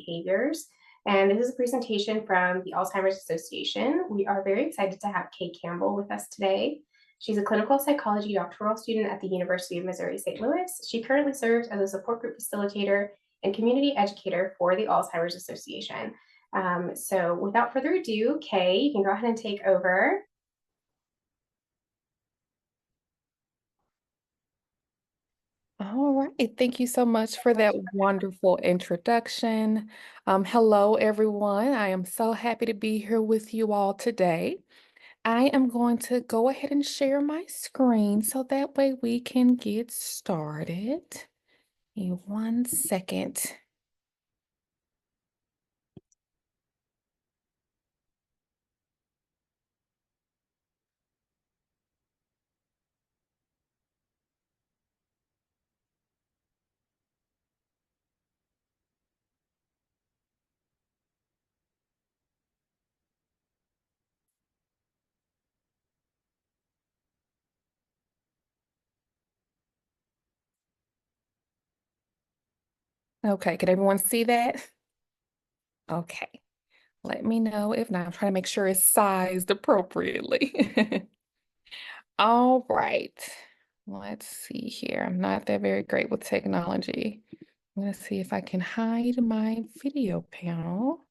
behaviors. And this is a presentation from the Alzheimer's Association. We are very excited to have Kay Campbell with us today. She's a clinical psychology doctoral student at the University of Missouri St. Louis. She currently serves as a support group facilitator and community educator for the Alzheimer's Association. So without further ado, Kay, you can go ahead and take over. All right. Thank you so much for that wonderful introduction. Hello, everyone. I am so happy to be here with you all today. I am going to go ahead and share my screen so that way we can get started. In 1 second. Okay, can everyone see that? Okay. Let me know if not. I'm trying to make sure it's sized appropriately. All right. Let's see here. I'm not that very great with technology. Let's see if I can hide my video panel.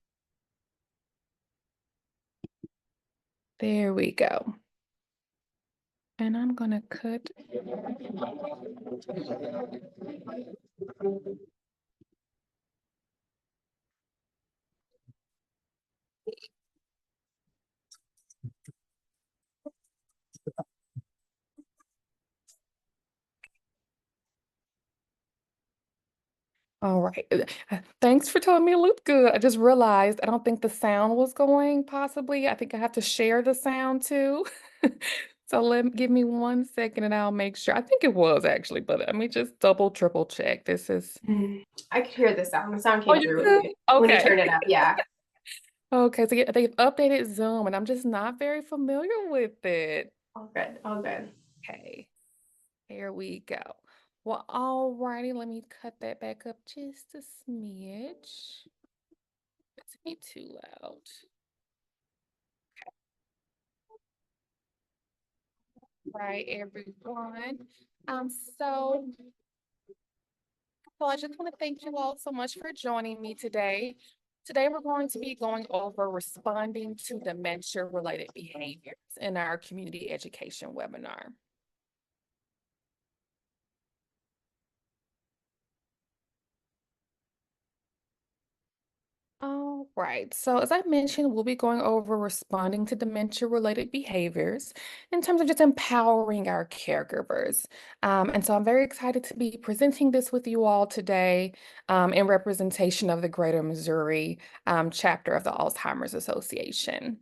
There we go. And I'm going to cut. All right. Thanks for telling me it looked good. I just realized I don't think the sound was going possibly. I think I have to share the sound too. So give me 1 second and I'll make sure. I think it was actually, but let me just double, triple check. This is. I could hear the sound. The sound Oh, came you through could? when you Okay. turned it up. Yeah. Okay, so yeah, they've updated Zoom and I'm just not very familiar with it. All good. All good. Okay, here we go. Well, alrighty, let me cut that back up just a smidge. It's me too loud. Right, everyone. So I just want to thank you all so much for joining me today. Today, we're going to be going over responding to dementia-related behaviors in our community education webinar. All right. So as I mentioned, we'll be going over responding to dementia-related behaviors in terms of just empowering our caregivers. And so I'm very excited to be presenting this with you all today in representation of the Greater Missouri chapter of the Alzheimer's Association.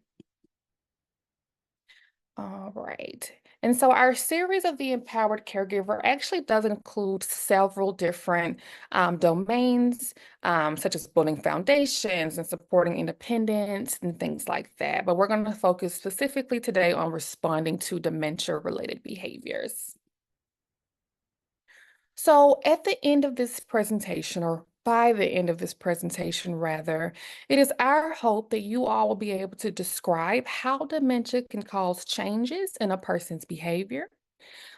All right. And so our series of the Empowered Caregiver actually does include several different domains, such as building foundations and supporting independence and things like that. But we're going to focus specifically today on responding to dementia-related behaviors. So at the end of this presentation, or by the end of this presentation, rather, it is our hope that you all will be able to describe how dementia can cause changes in a person's behavior,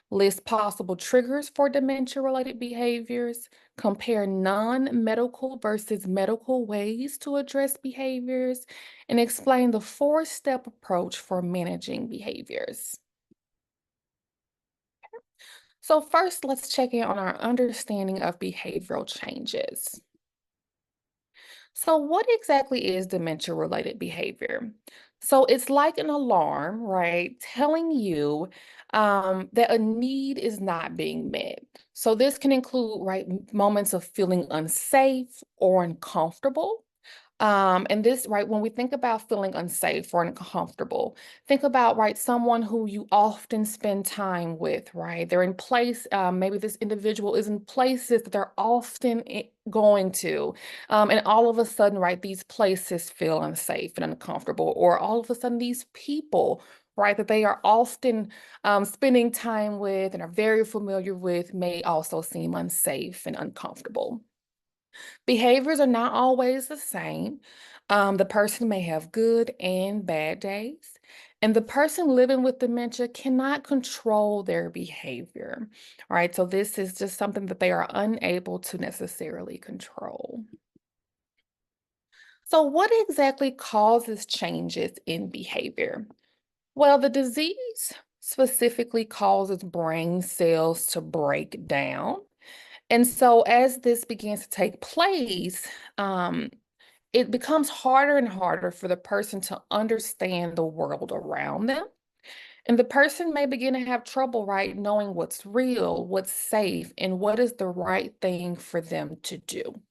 list possible triggers for dementia-related behaviors, compare non-medical versus medical ways to address behaviors, and explain the four-step approach for managing behaviors. So first, let's check in on our understanding of behavioral changes. So what exactly is dementia-related behavior? So it's like an alarm, right, telling you that a need is not being met. So this can include, right, moments of feeling unsafe or uncomfortable. And this, right, when we think about feeling unsafe or uncomfortable, think about, right, someone who you often spend time with, right? They're in place, maybe this individual is in places that they're often going to. And all of a sudden, right, these places feel unsafe and uncomfortable, or all of a sudden these people, right, that they are often spending time with and are very familiar with may also seem unsafe and uncomfortable. Behaviors are not always the same. The person may have good and bad days, and the person living with dementia cannot control their behavior. All right, so this is just something that they are unable to necessarily control. So, what exactly causes changes in behavior? Well, the disease specifically causes brain cells to break down. And so, as this begins to take place, it becomes harder and harder for the person to understand the world around them. And the person may begin to have trouble, right, knowing what's real, what's safe, and what is the right thing for them to do.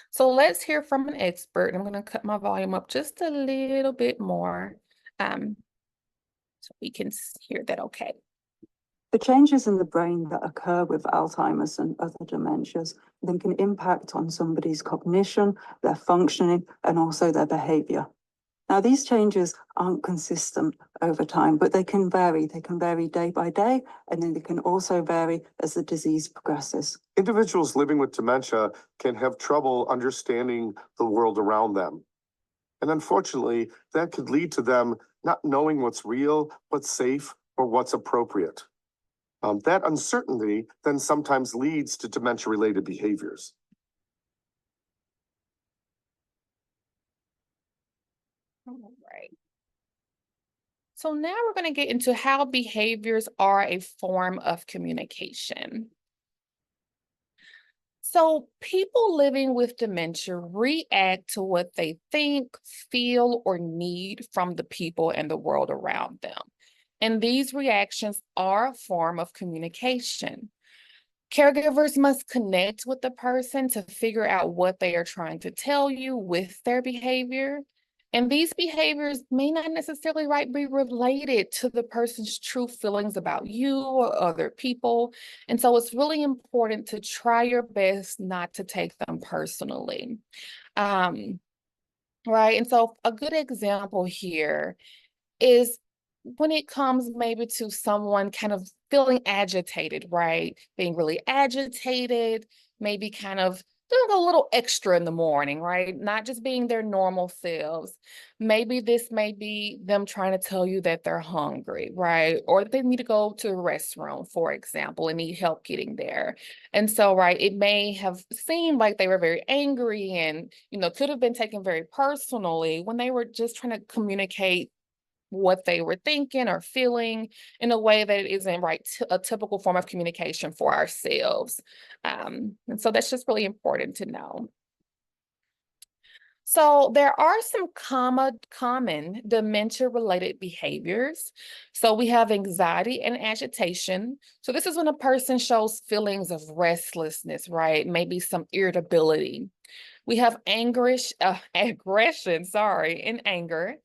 So let's hear from an expert. I'm going to cut my volume up just a little bit more um, so we can hear that okay. The changes in the brain that occur with Alzheimer's and other dementias then can impact on somebody's cognition, their functioning, and also their behavior. Now, these changes aren't consistent over time, but they can vary. They can vary day by day, and then they can also vary as the disease progresses. Individuals living with dementia can have trouble understanding the world around them. And unfortunately, that could lead to them not knowing what's real, what's safe, or what's appropriate. That uncertainty then sometimes leads to dementia-related behaviors. All right. So now we're going to get into how behaviors are a form of communication. So people living with dementia react to what they think, feel, or need from the people and the world around them. And these reactions are a form of communication. Caregivers must connect with the person to figure out what they are trying to tell you with their behavior. And these behaviors may not necessarily be related to the person's true feelings about you or other people. And so it's really important to try your best not to take them personally. Um, right. And so a good example here is when it comes maybe to someone kind of feeling agitated, right? Being really agitated, maybe kind of doing a little extra in the morning, right? Not just being their normal selves. Maybe this may be them trying to tell you that they're hungry, right? Or that they need to go to the restroom, for example, and need help getting there. And so, right, it may have seemed like they were very angry and, could have been taken very personally when they were just trying to communicate what they were thinking or feeling in a way that it isn't a typical form of communication for ourselves. And so that's just really important to know. So there are some common dementia-related behaviors. So we have anxiety and agitation. So this is when a person shows feelings of restlessness, right? Maybe some irritability. We have aggression, and anger.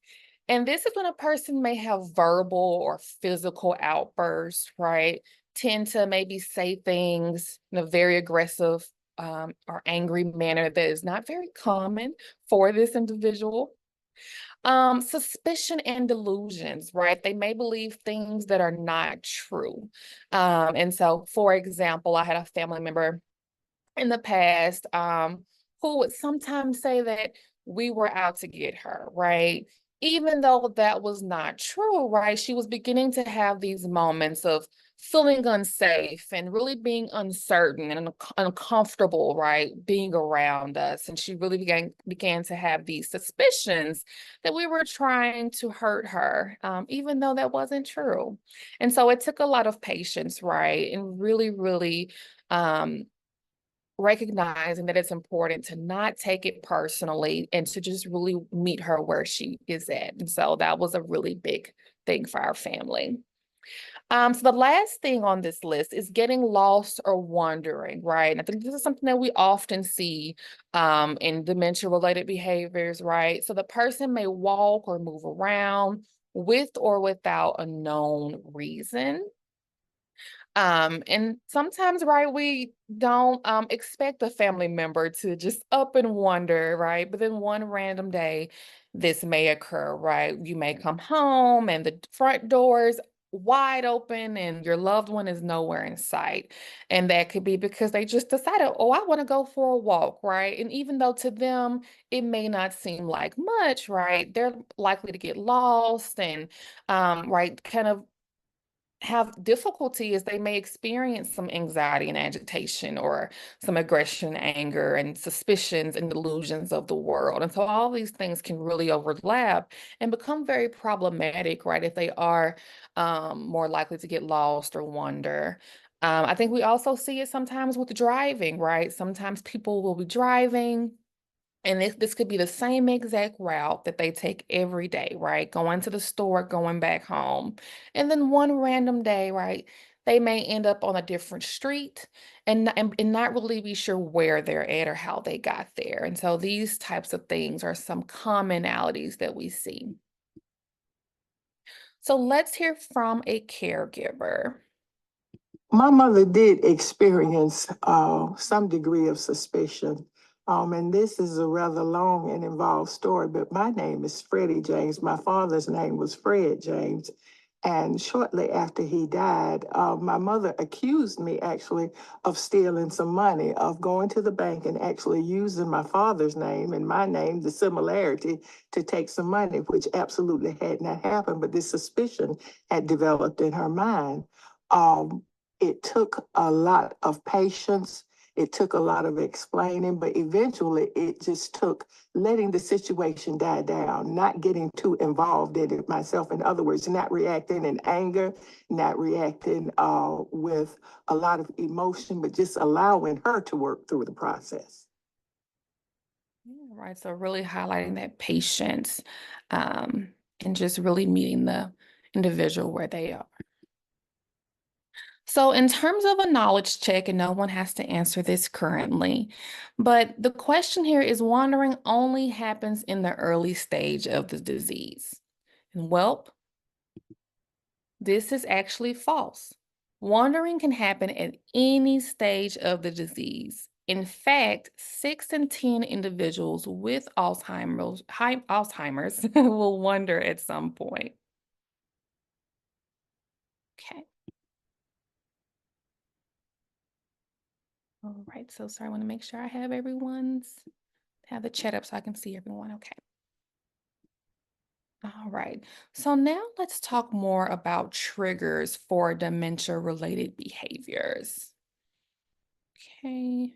And this is when a person may have verbal or physical outbursts, right? Tend to maybe say things in a very aggressive or angry manner that is not very common for this individual. Suspicion and delusions, right? They may believe things that are not true. And so, for example, I had a family member in the past who would sometimes say that we were out to get her, right? Even though that was not true, right? She was beginning to have these moments of feeling unsafe and really being uncertain and uncomfortable, right? Being around us. And she really began to have these suspicions that we were trying to hurt her, even though that wasn't true. And so it took a lot of patience, right? And really, really recognizing that it's important to not take it personally and to just really meet her where she is at. And so that was a really big thing for our family. So the last thing on this list is getting lost or wandering, right? And I think this is something that we often see in dementia-related behaviors, right? So the person may walk or move around with or without a known reason. And sometimes, right, we don't expect a family member to just up and wander, right? But then one random day, this may occur, right? You may come home and the front doors wide open and your loved one is nowhere in sight. And that could be because they just decided, oh, I want to go for a walk, right? And even though to them it may not seem like much, right? They're likely to get lost and right, kind of have difficulty as they may experience some anxiety and agitation or some aggression, anger, and suspicions and delusions of the world. And so all these things can really overlap and become very problematic, right? If they are more likely to get lost or wander. I think we also see it sometimes with driving, right? Sometimes people will be driving and this could be the same exact route that they take every day, right? Going to the store, going back home. And then one random day, right, they may end up on a different street and not really be sure where they're at or how they got there. And so these types of things are some commonalities that we see. So let's hear from a caregiver. My mother did experience some degree of suspicion. And this is a rather long and involved story, but my name is Freddie James. My father's name was Fred James. And shortly after he died, my mother accused me actually of stealing some money, of going to the bank and actually using my father's name and my name, the similarity, to take some money, which absolutely had not happened. But this suspicion had developed in her mind. Um, it took a lot of patience. It took a lot of explaining, but eventually it just took letting the situation die down, not getting too involved in it myself. In other words, not reacting in anger, not reacting with a lot of emotion, but just allowing her to work through the process. Yeah, right. So really highlighting that patience and just really meeting the individual where they are. So in terms of a knowledge check, and no one has to answer this currently, but the question here is wandering only happens in the early stage of the disease. And well, this is actually false. Wandering can happen at any stage of the disease. In fact, 6 in 10 individuals with Alzheimer's will wander at some point. Okay. All right, so sorry, I want to make sure I have have the chat up so I can see everyone. Okay. All right, so now let's talk more about triggers for dementia-related behaviors. Okay.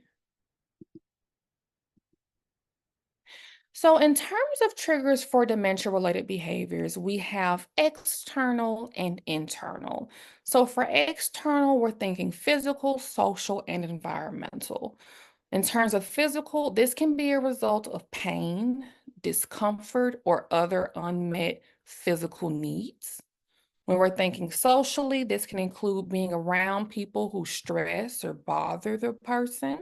So in terms of triggers for dementia-related behaviors, we have external and internal. So for external, we're thinking physical, social, and environmental. In terms of physical, this can be a result of pain, discomfort, or other unmet physical needs. When we're thinking socially, this can include being around people who stress or bother the person.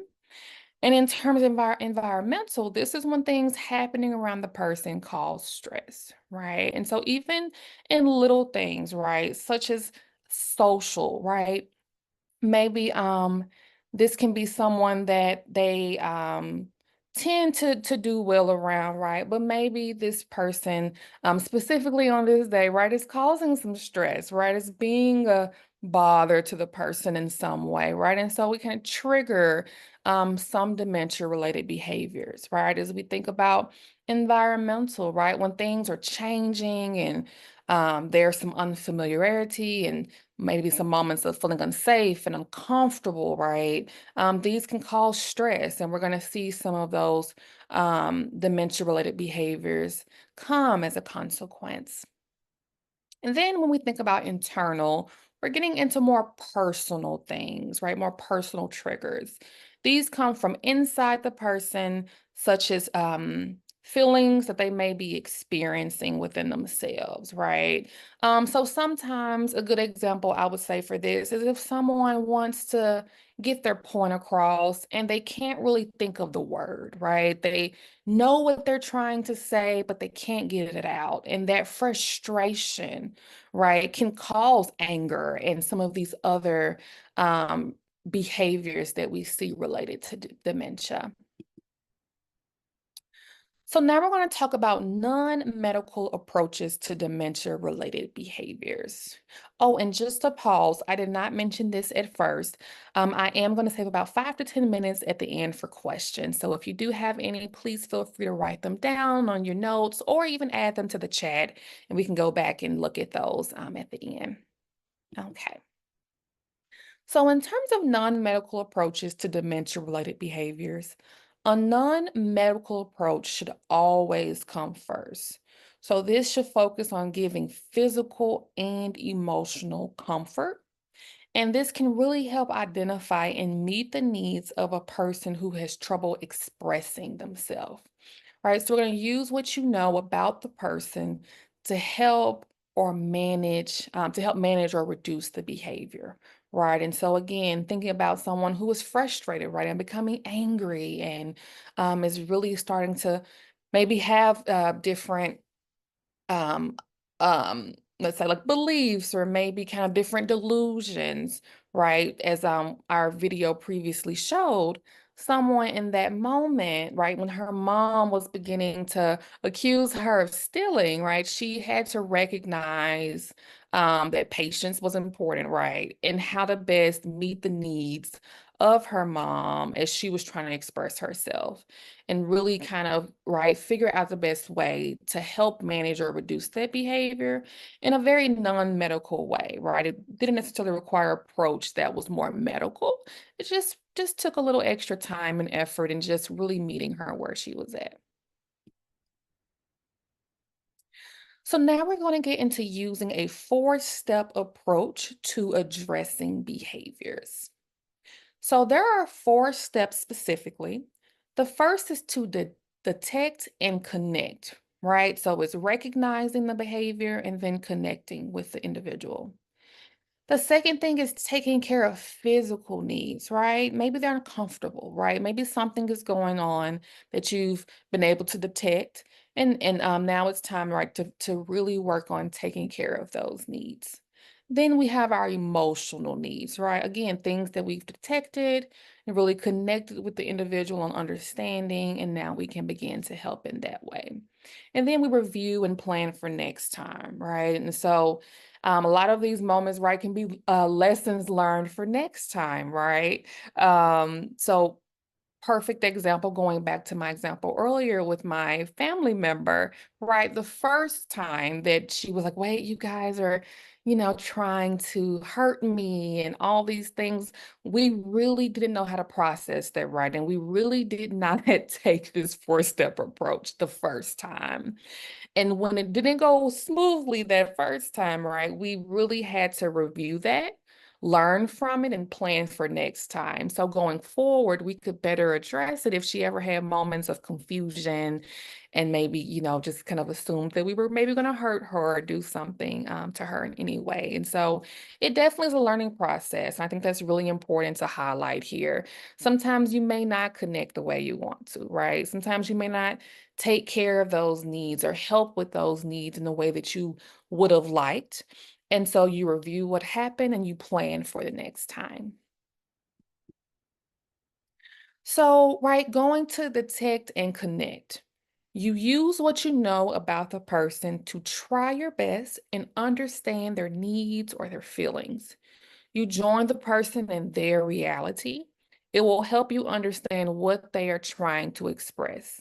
And in terms of environmental, this is when things happening around the person cause stress, right? And so even in little things, right, such as social, right? Maybe this can be someone that they tend to do well around, right? But maybe this person specifically on this day, right, is causing some stress, right? It's being a bother to the person in some way, right? And so we can trigger some dementia related behaviors, right? As we think about environmental, right? When things are changing and there's some unfamiliarity and maybe some moments of feeling unsafe and uncomfortable, right? These can cause stress, and we're going to see some of those dementia-related behaviors come as a consequence. And then when we think about internal, we're getting into more personal things, right? More personal triggers. These come from inside the person, such as feelings that they may be experiencing within themselves, right? So sometimes a good example I would say for this is if someone wants to get their point across and they can't really think of the word, right? They know what they're trying to say, but they can't get it out. And that frustration, right, can cause anger and some of these other behaviors that we see related to dementia. So now we're going to talk about non-medical approaches to dementia-related behaviors. Oh, and just to pause, I did not mention this at first. I am going to save about 5 to 10 minutes at the end for questions. So if you do have any, please feel free to write them down on your notes or even add them to the chat, and we can go back and look at those at the end. Okay. So in terms of non-medical approaches to dementia-related behaviors, a non-medical approach should always come first. So this should focus on giving physical and emotional comfort. And this can really help identify and meet the needs of a person who has trouble expressing themselves. Right, so we're going to use what you know about the person to help to help manage or reduce the behavior, right? And so again, thinking about someone who is frustrated, right, and becoming angry and is really starting to maybe have different um, let's say like beliefs or maybe kind of different delusions, right? As our video previously showed, someone in that moment, right, when her mom was beginning to accuse her of stealing, right, she had to recognize that patience was important, right, and how to best meet the needs of her mom as she was trying to express herself and really kind of, right, figure out the best way to help manage or reduce that behavior in a very non-medical way, right? It didn't necessarily require approach that was more medical. It just took a little extra time and effort and just really meeting her where she was at. So now we're going to get into using a 4-step approach to addressing behaviors. So there are 4 steps specifically. The first is to detect and connect, right? So it's recognizing the behavior and then connecting with the individual. The second thing is taking care of physical needs, right? Maybe they're uncomfortable, right? Maybe something is going on that you've been able to detect, and now it's time, right, to really work on taking care of those needs. Then we have our emotional needs, right? Again, things that we've detected and really connected with the individual and understanding, and now we can begin to help in that way. And then we review and plan for next time, right? And so a lot of these moments, right, can be lessons learned for next time, right? So perfect example, going back to my example earlier with my family member, right? The first time that she was like, wait, you guys are, trying to hurt me and all these things, we really didn't know how to process that, right? And we really did not take this 4-step approach the first time. And when it didn't go smoothly that first time, right, we really had to review that, learn from it, and plan for next time. So going forward, we could better address it if she ever had moments of confusion and maybe, just kind of assumed that we were maybe going to hurt her or do something to her in any way. And so it definitely is a learning process. I think that's really important to highlight here. Sometimes you may not connect the way you want to, right? Sometimes you may not take care of those needs or help with those needs in the way that you would have liked. And so you review what happened and you plan for the next time. So, right, going to detect and connect. You use what you know about the person to try your best and understand their needs or their feelings. You join the person in their reality. It will help you understand what they are trying to express.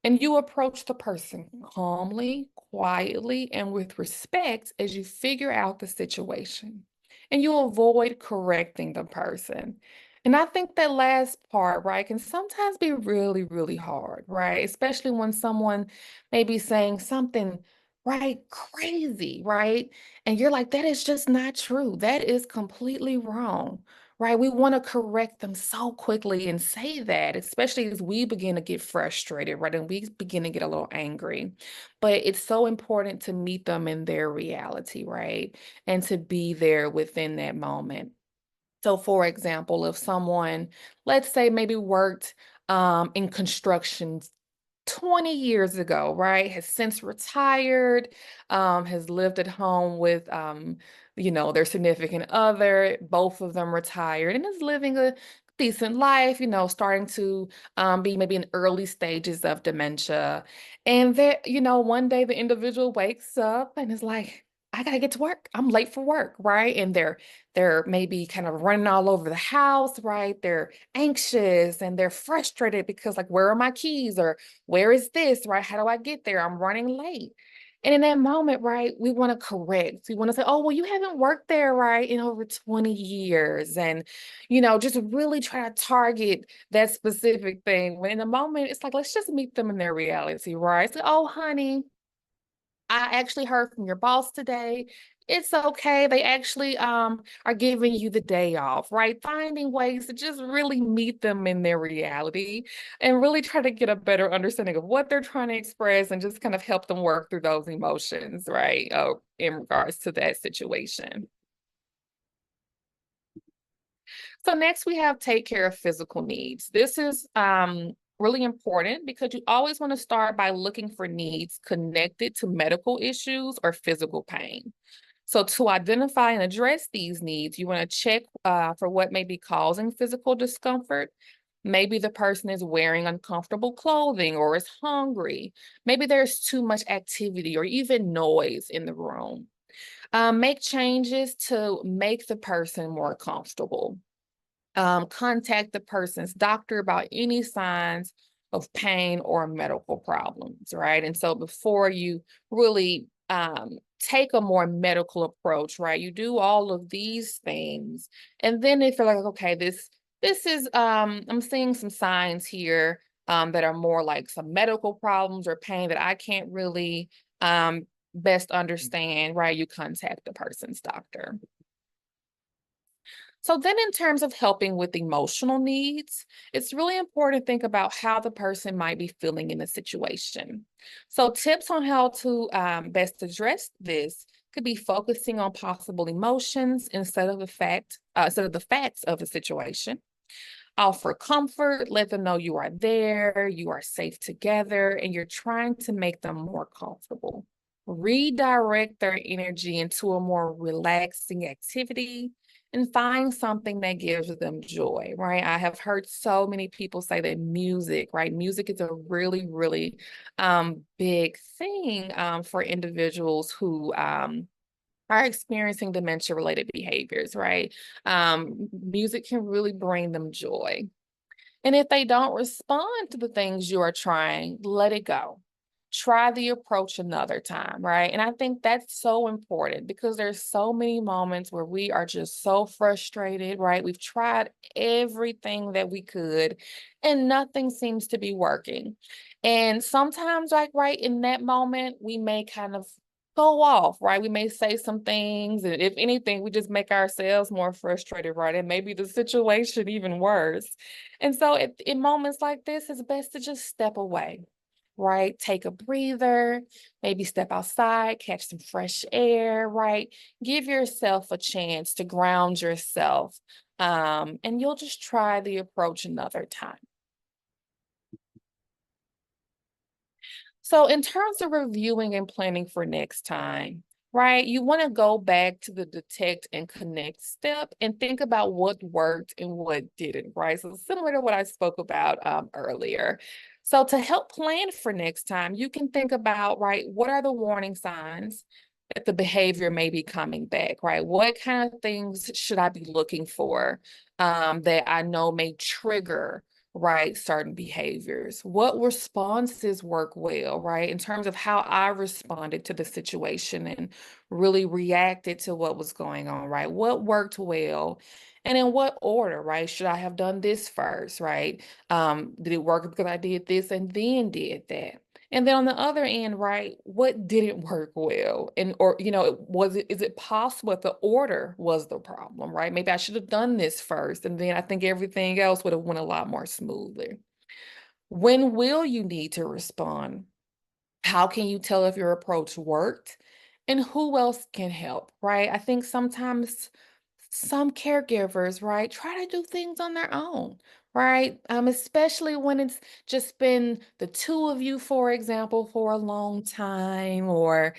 And you approach the person calmly, quietly, and with respect as you figure out the situation. And you avoid correcting the person. And I think that last part, right, can sometimes be really, really hard, right? Especially when someone may be saying something, right, crazy, right? And you're like, that is just not true. That is completely wrong, right? We want to correct them so quickly and say that, especially as we begin to get frustrated, right? And we begin to get a little angry. But it's so important to meet them in their reality, right? And to be there within that moment. So, for example, if someone, let's say, maybe worked in construction 20 years ago, right? Has since retired, has lived at home with, their significant other, both of them retired, and is living a decent life, starting to be maybe in early stages of dementia. And that, one day the individual wakes up and is like, I gotta get to work. I'm late for work, right? And they're maybe kind of running all over the house, right? They're anxious and they're frustrated because like, where are my keys? Or where is this, right? How do I get there? I'm running late. And in that moment, right, we want to correct. We want to say, oh, well, you haven't worked there, right, in over 20 years. And, just really try to target that specific thing. When in the moment, it's like, let's just meet them in their reality, right? So, oh, honey, I actually heard from your boss today. It's okay. They actually are giving you the day off, right? Finding ways to just really meet them in their reality and really try to get a better understanding of what they're trying to express and just kind of help them work through those emotions, right? In regards to that situation. So next we have take care of physical needs. This is really important because you always want to start by looking for needs connected to medical issues or physical pain. So to identify and address these needs, you want to check for what may be causing physical discomfort. Maybe the person is wearing uncomfortable clothing or is hungry. Maybe there's too much activity or even noise in the room. Make changes to make the person more comfortable. Contact the person's doctor about any signs of pain or medical problems, right? And so before you really take a more medical approach, right, you do all of these things. And then if you're like, okay, this is, I'm seeing some signs here that are more like some medical problems or pain that I can't really best understand, right? You contact the person's doctor. So then in terms of helping with emotional needs, it's really important to think about how the person might be feeling in a situation. So tips on how to best address this could be focusing on possible emotions instead of the facts of the situation. Offer comfort, let them know you are there, you are safe together, and you're trying to make them more comfortable. Redirect their energy into a more relaxing activity and find something that gives them joy, right? I have heard so many people say that music, right? Music is a really, really big thing for individuals who are experiencing dementia-related behaviors, right? Music can really bring them joy. And if they don't respond to the things you are trying, let it go. Try the approach another time, right? And I think that's so important because there's so many moments where we are just so frustrated, right? We've tried everything that we could and nothing seems to be working. And sometimes, like, right in that moment, we may kind of go off, right? We may say some things, and if anything, we just make ourselves more frustrated, right? And maybe the situation even worse. And so in moments like this, it's best to just step away, right? Take a breather, maybe step outside, catch some fresh air, right? Give yourself a chance to ground yourself. And you'll just try the approach another time. So in terms of reviewing and planning for next time, right, you want to go back to the detect and connect step and think about what worked and what didn't, right? So similar to what I spoke about earlier. So to help plan for next time, you can think about, right, what are the warning signs that the behavior may be coming back, right? What kind of things should I be looking for that I know may trigger, right, certain behaviors? What responses work well, right, in terms of how I responded to the situation and really reacted to what was going on, right? What worked well? And in what order, right? Should I have done this first, right? Did it work because I did this and then did that? And then on the other end, right, what didn't work well? And, or, is it possible that the order was the problem, right? Maybe I should have done this first, and then I think everything else would have went a lot more smoothly. When will you need to respond? How can you tell if your approach worked? And who else can help, right? I think sometimes some caregivers, right, try to do things on their own, right? Especially when it's just been the two of you, for example, for a long time, or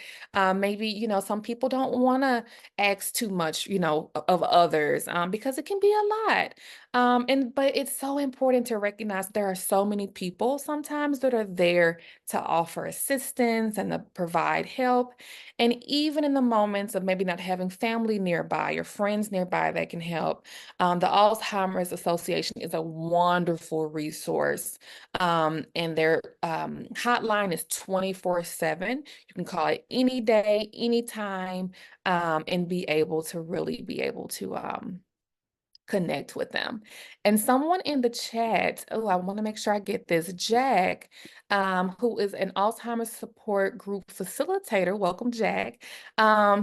maybe, some people don't want to ask too much, of others, because it can be a lot. But it's so important to recognize there are so many people sometimes that are there to offer assistance and to provide help. And even in the moments of maybe not having family nearby or friends nearby that can help, the Alzheimer's Association is a wonderful resource. And their hotline is 24/7. You can call it any day, anytime, and be able to really be able to connect with them. And someone in the chat, oh, I want to make sure I get this, Jack, who is an Alzheimer's support group facilitator. Welcome, Jack.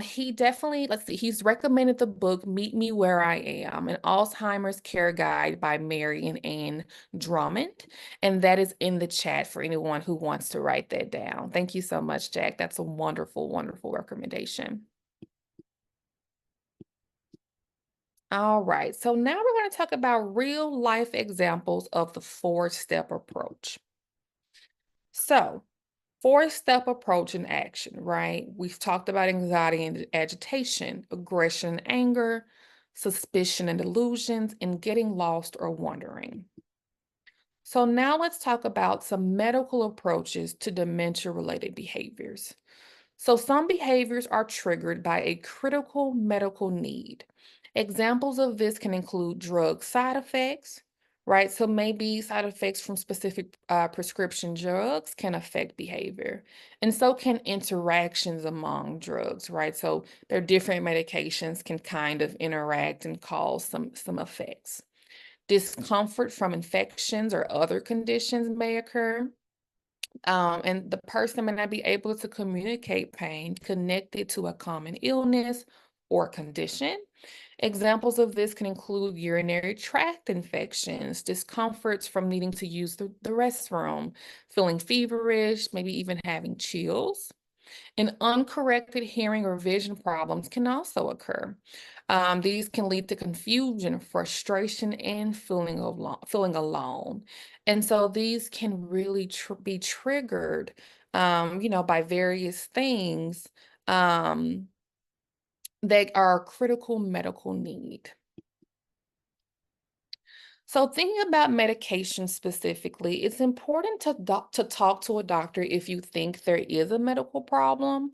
He definitely, let's see, he's recommended the book Meet Me Where I Am, an Alzheimer's Care Guide by Mary and Ann Drummond. And that is in the chat for anyone who wants to write that down. Thank you so much, Jack. That's a wonderful, wonderful recommendation. All right, so now we're going to talk about real life examples of the four-step approach. So, four-step approach in action, right? We've talked about anxiety and agitation, aggression and anger, suspicion and delusions, and getting lost or wandering. So now let's talk about some medical approaches to dementia-related behaviors. So some behaviors are triggered by a critical medical need. Examples of this can include drug side effects, right? So maybe side effects from specific prescription drugs can affect behavior. And so can interactions among drugs, right? So their different medications can kind of interact and cause some effects. Discomfort from infections or other conditions may occur. And the person may not be able to communicate pain connected to a common illness or condition. Examples of this can include urinary tract infections, discomforts from needing to use the restroom, feeling feverish, maybe even having chills. And uncorrected hearing or vision problems can also occur. These can lead to confusion, frustration, and feeling alone. And so these can really be triggered, by various things that are a critical medical need. So thinking about medication specifically, it's important to talk to a doctor if you think there is a medical problem.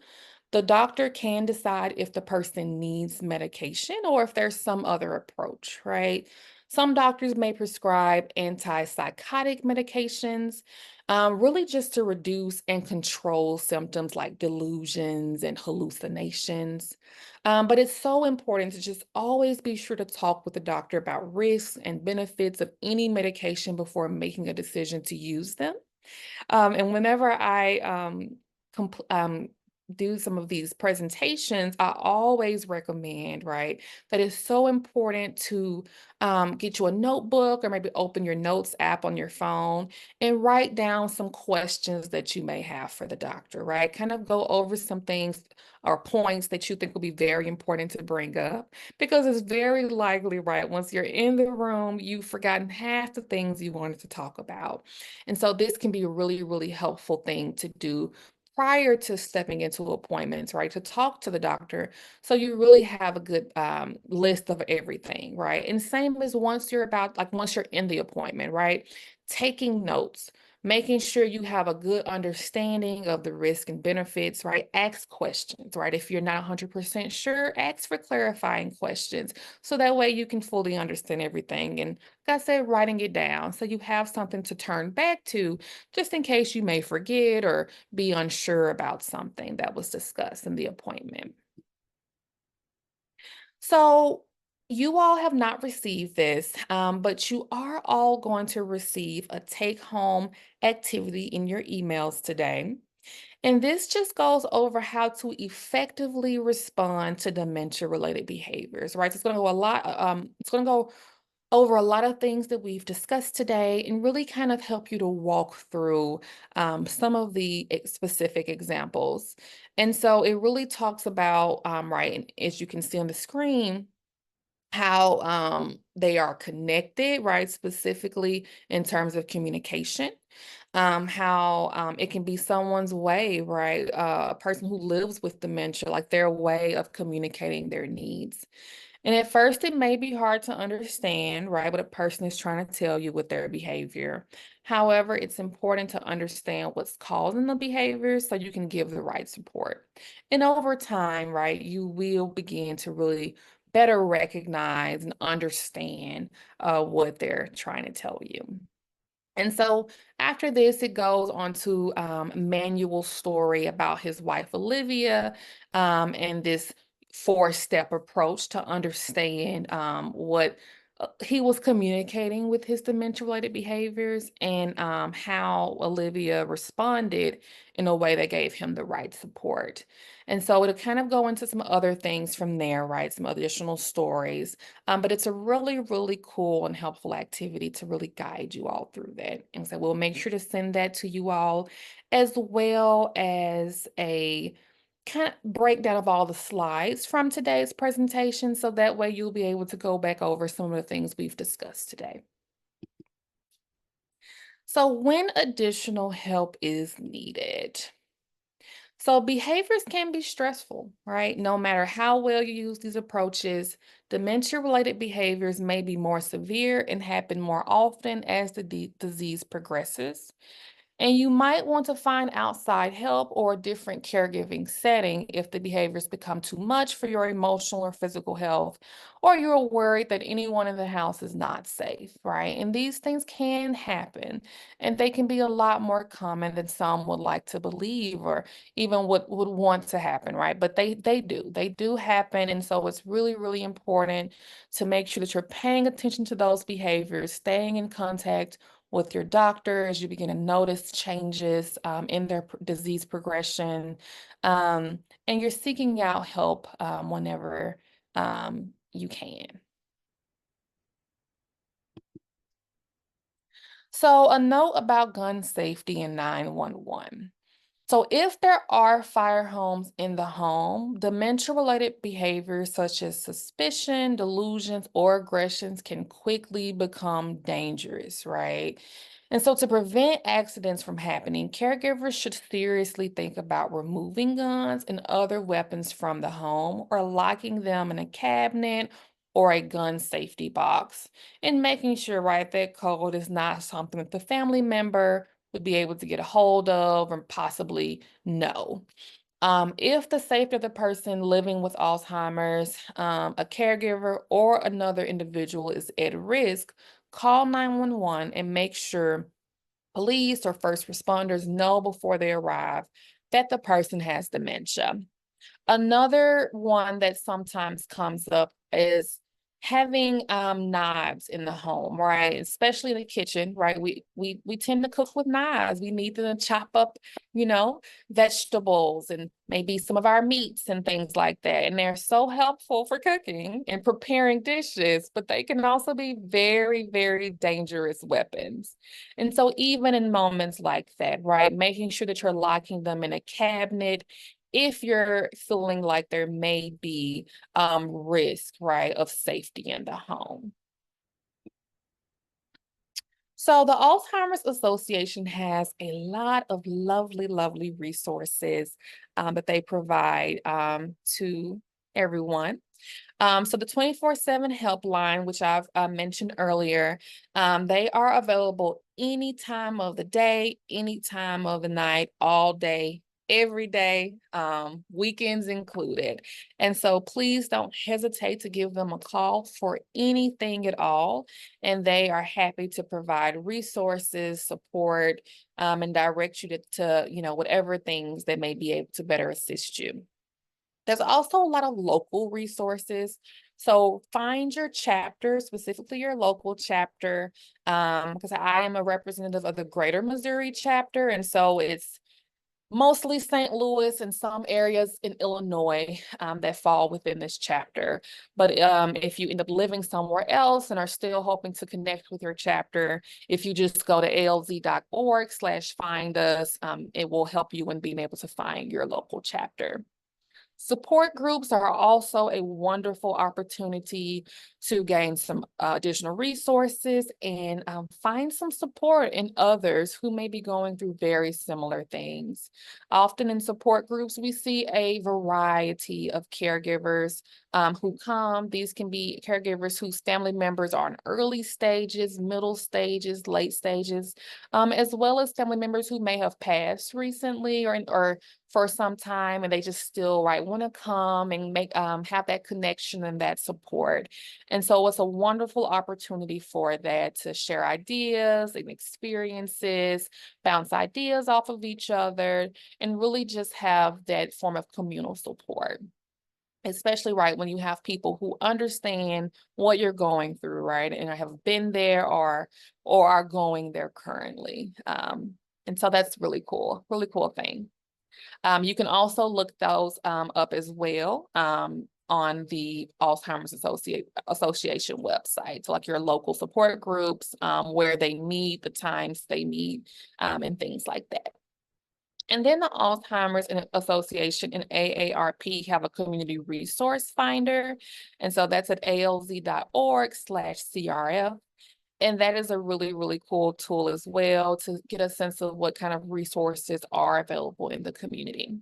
The doctor can decide if the person needs medication or if there's some other approach, right? Some doctors may prescribe antipsychotic medications, really just to reduce and control symptoms like delusions and hallucinations. But it's so important to just always be sure to talk with the doctor about risks and benefits of any medication before making a decision to use them. And whenever I do some of these presentations, I always recommend, right, that it's so important to get you a notebook or maybe open your notes app on your phone and write down some questions that you may have for the doctor, right? Kind of go over some things or points that you think will be very important to bring up, because it's very likely, right, once you're in the room, you've forgotten half the things you wanted to talk about. And so this can be a really, really helpful thing to do prior to stepping into appointments, right? To talk to the doctor so you really have a good list of everything, right? And same as once you're in the appointment, right? Taking notes, making sure you have a good understanding of the risk and benefits, right? Ask questions, right? If you're not 100% sure, ask for clarifying questions so that way you can fully understand everything. And like I said, writing it down so you have something to turn back to just in case you may forget or be unsure about something that was discussed in the appointment. So you all have not received this, but you are all going to receive a take-home activity in your emails today. And this just goes over how to effectively respond to dementia-related behaviors, right? So it's going to go over a lot of things that we've discussed today and really kind of help you to walk through some of the specific examples. And so it really talks about, right, and as you can see on the screen, how they are connected, right? Specifically in terms of communication, how it can be someone's way, right? A person who lives with dementia, like their way of communicating their needs. And at first, it may be hard to understand, right, what a person is trying to tell you with their behavior. However, it's important to understand what's causing the behavior so you can give the right support. And over time, right, you will begin to really better recognize and understand what they're trying to tell you. And so after this, it goes on to Manuel's story about his wife, Olivia, and this four-step approach to understand what he was communicating with his dementia-related behaviors and how Olivia responded in a way that gave him the right support. And so it'll kind of go into some other things from there, right? Some additional stories. But it's a really, really cool and helpful activity to really guide you all through that. And so we'll make sure to send that to you all, as well as a kind of breakdown of all the slides from today's presentation. So that way you'll be able to go back over some of the things we've discussed today. So when additional help is needed. So behaviors can be stressful, right? No matter how well you use these approaches, dementia-related behaviors may be more severe and happen more often as the disease progresses. And you might want to find outside help or a different caregiving setting if the behaviors become too much for your emotional or physical health, or you're worried that anyone in the house is not safe, right? And these things can happen, and they can be a lot more common than some would like to believe or even would want to happen, right? But they do happen. And so it's really, really important to make sure that you're paying attention to those behaviors, staying in contact with your doctor as you begin to notice changes in their disease progression, and you're seeking out help whenever you can. So a note about gun safety in 911. So if there are fire homes in the home, dementia-related behaviors such as suspicion, delusions, or aggressions can quickly become dangerous, right? And so to prevent accidents from happening, caregivers should seriously think about removing guns and other weapons from the home or locking them in a cabinet or a gun safety box, and making sure, right, that code is not something that the family member would be able to get a hold of or possibly know. If the safety of the person living with Alzheimer's, a caregiver, or another individual is at risk, call 911 and make sure police or first responders know before they arrive that the person has dementia. Another one that sometimes comes up is having knives in the home, right? Especially in the kitchen, right? We tend to cook with knives. We need to chop up, vegetables and maybe some of our meats and things like that. And they're so helpful for cooking and preparing dishes, but they can also be very, very dangerous weapons. And so even in moments like that, right, making sure that you're locking them in a cabinet if you're feeling like there may be risk, right, of safety in the home. So the Alzheimer's Association has a lot of lovely, lovely resources that they provide to everyone. So the 24/7 helpline, which I've mentioned earlier, they are available any time of the day, any time of the night, all day, every day, weekends included. And so please don't hesitate to give them a call for anything at all. And they are happy to provide resources, support, and direct you to whatever things that may be able to better assist you. There's also a lot of local resources. So find your chapter, specifically your local chapter, because I am a representative of the Greater Missouri chapter. And so it's mostly St. Louis and some areas in Illinois that fall within this chapter. But if you end up living somewhere else and are still hoping to connect with your chapter, if you just go to alz.org/find us, it will help you in being able to find your local chapter. Support groups are also a wonderful opportunity to gain some additional resources and find some support in others who may be going through very similar things. Often in support groups, we see a variety of caregivers who come. These can be caregivers whose family members are in early stages, middle stages, late stages, as well as family members who may have passed recently or for some time, and they just still want to come and make have that connection and that support. And so it's a wonderful opportunity for that, to share ideas and experiences, bounce ideas off of each other, and really just have that form of communal support. Especially when you have people who understand what you're going through, right, and have been there or are going there currently. And so that's really cool thing. You can also look those up as well on the Alzheimer's Association website. So like your local support groups, where they meet, the times they meet, and things like that. And then the Alzheimer's Association and AARP have a community resource finder. And so that's at alz.org/CRF. And that is a really cool tool as well to get a sense of what kind of resources are available in the community.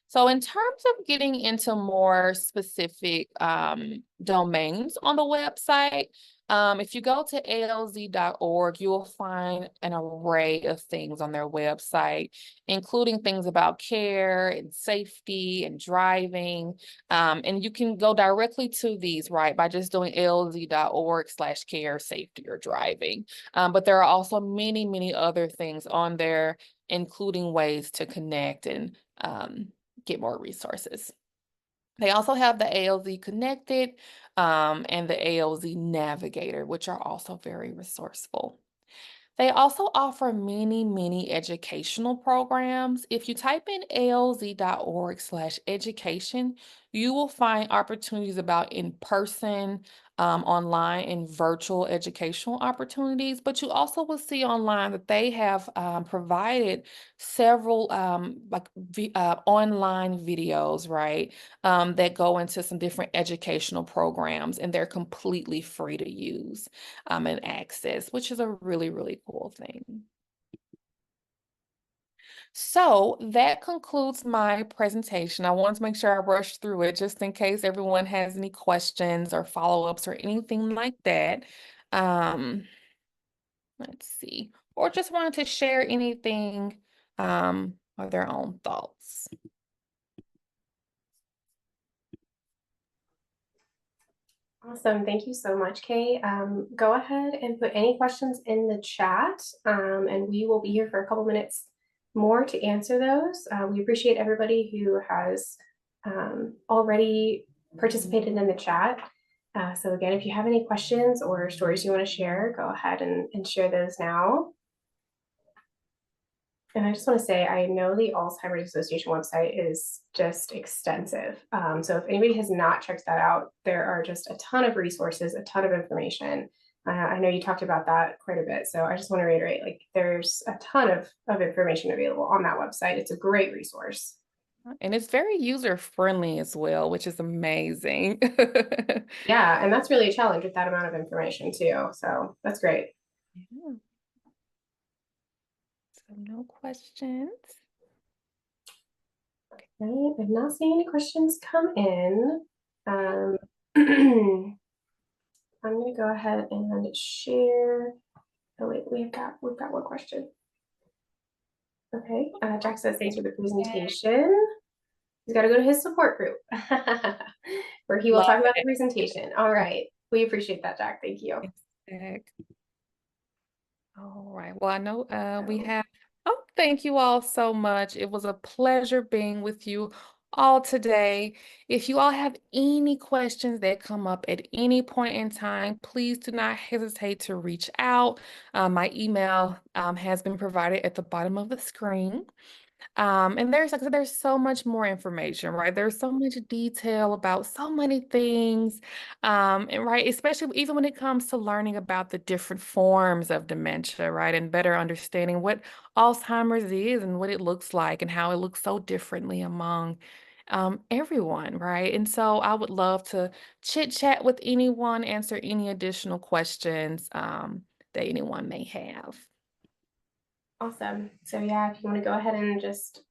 So in terms of getting into more specific domains on the website, if you go to alz.org, you will find an array of things on their website, including things about care and safety and driving. And you can go directly to these, by just doing alz.org/care, safety, or driving. But there are also many other things on there, including ways to connect and get more resources. They also have the ALZ Connected and the ALZ Navigator, which are also very resourceful. They also offer many educational programs. If you type in alz.org/education, you will find opportunities about in-person, online, and virtual educational opportunities. But you also will see online that they have provided several online videos, that go into some different educational programs, and they're completely free to use and access, which is a really cool thing. So that concludes my presentation. I wanted to make sure I rushed through it just in case everyone has any questions or follow-ups or anything like that. Let's see, or just wanted to share anything or their own thoughts. Awesome. Thank you so much, Kay. Go ahead and put any questions in the chat, and we will be here for a couple minutes more to answer those. We appreciate everybody who has already participated in the chat. So again, if you have any questions or stories you want to share, go ahead and share those now. And I just want to say, I know the Alzheimer's Association website is just extensive. So if anybody has not checked that out, there are just a ton of resources, a ton of information. I know you talked about that quite a bit. So I just want to reiterate, there's a ton of information available on that website. It's a great resource. And it's very user-friendly as well, which is amazing. Yeah, and that's really a challenge with that amount of information too. So that's great. Yeah. So no questions. Okay, I've not seen any questions come in. I'm gonna go ahead and share. Oh wait, we've got one question. Okay, Jack says thanks for the presentation. He's got to go to his support group where he will talk about the presentation. All right, we appreciate that, Jack. Thank you. All right. Well, I know we have. Oh, thank you all so much. It was a pleasure being with you all today. If you all have any questions that come up at any point in time, please do not hesitate to reach out. My email has been provided at the bottom of the screen. And there's, like I said, there's so much more information, There's so much detail about so many things. And especially even when it comes to learning about the different forms of dementia, and better understanding what Alzheimer's is and what it looks like and how it looks so differently among everyone, right? And so I would love to chit chat with anyone, answer any additional questions that anyone may have. Awesome. So yeah, if you want to go ahead and just